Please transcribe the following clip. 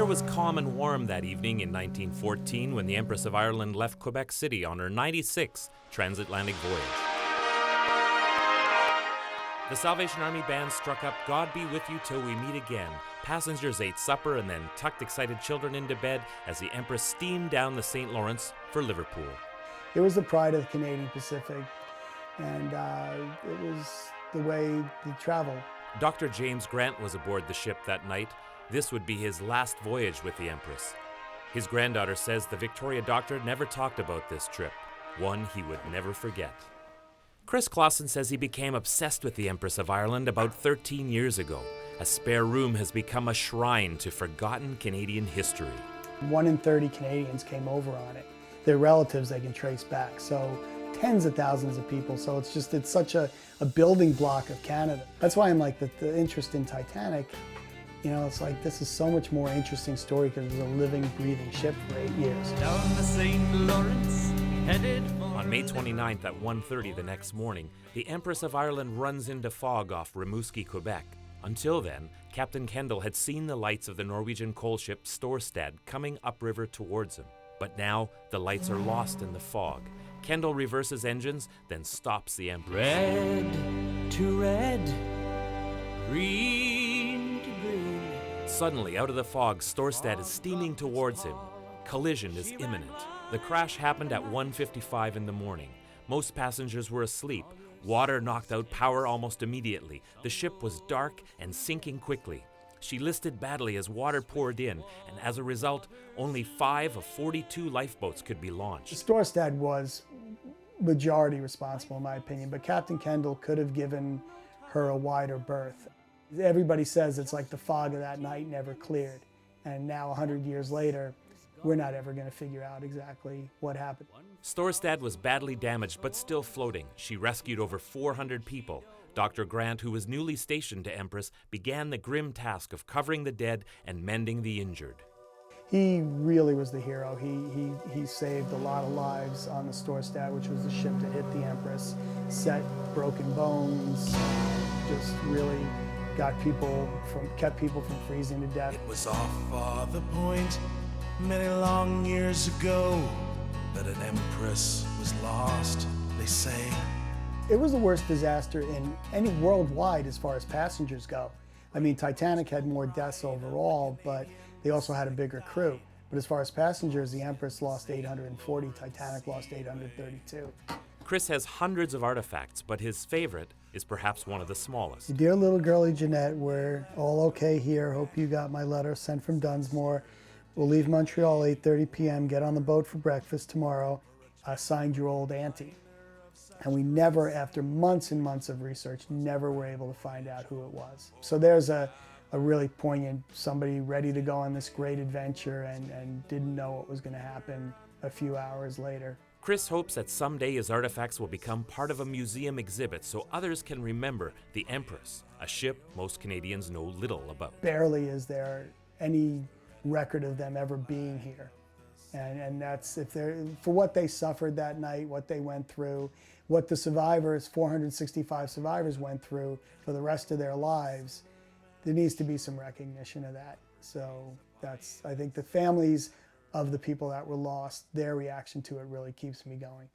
air was calm and warm that evening in 1914 when the Empress of Ireland left Quebec City on her 96th transatlantic voyage. The Salvation Army band struck up God Be With You Till We Meet Again. Passengers ate supper and then tucked excited children into bed as the Empress steamed down the St. Lawrence for Liverpool. It was the pride of the Canadian Pacific, and it was the way they traveled. Dr. James Grant was aboard the ship that night. This would be his last voyage with the Empress. His granddaughter says the Victoria doctor never talked about this trip, one he would never forget. Chris Clausen says he became obsessed with the Empress of Ireland about 13 years ago. A spare room has become a shrine to forgotten Canadian history. 1 in 30 Canadians came over on it. Their relatives they can trace back, so tens of thousands of people. So it's such a building block of Canada. That's why I'm like the interest in Titanic. You know, it's like this is so much more interesting story because it was a living, breathing ship for 8 years. Down the St. Lawrence, headed for On May 29th at 1:30 the next morning, the Empress of Ireland runs into fog off Rimouski, Quebec. Until then, Captain Kendall had seen the lights of the Norwegian coal ship Storstad coming upriver towards him. But now, the lights are lost in the fog. Kendall reverses engines, then stops the Empress. red to red, green to green. Suddenly, out of the fog, Storstad is steaming towards him. Collision is imminent. The crash happened at 1:55 in the morning. Most passengers were asleep. Water knocked out power almost immediately. The ship was dark and sinking quickly. She listed badly as water poured in, and as a result, only 5 of 42 lifeboats could be launched. Storstad was majority responsible in my opinion, but Captain Kendall could have given her a wider berth. Everybody says it's like the fog of that night never cleared, and now 100 years later, we're not ever going to figure out exactly what happened. Storstad was badly damaged but still floating. She rescued over 400 people. Dr. Grant, who was newly stationed to Empress, began the grim task of covering the dead and mending the injured. He really was the hero. He saved a lot of lives on the Storstad, which was the ship that hit the Empress, set broken bones, just really kept people from freezing to death. It was off the point many long years ago that an empress was lost, they say. It was the worst disaster in any worldwide as far as passengers go. I mean, Titanic had more deaths overall, but they also had a bigger crew. But as far as passengers, the Empress lost 840, Titanic lost 832. Chris has hundreds of artifacts, but his favorite is perhaps one of the smallest. Dear little girlie Jeanette, we're all okay here. Hope you got my letter sent from Dunsmore. We'll leave Montreal 8:30 p.m., get on the boat for breakfast tomorrow. Signed, your old auntie. And we never, after months and months of research, never were able to find out who it was. So there's a really poignant, somebody ready to go on this great adventure and didn't know what was going to happen a few hours later. Chris hopes that someday his artifacts will become part of a museum exhibit so others can remember the Empress, a ship most Canadians know little about. Barely is there any record of them ever being here. And that's, for what they suffered that night, what they went through, what the survivors, 465 survivors went through for the rest of their lives, there needs to be some recognition of that. So I think the families of the people that were lost, their reaction to it really keeps me going.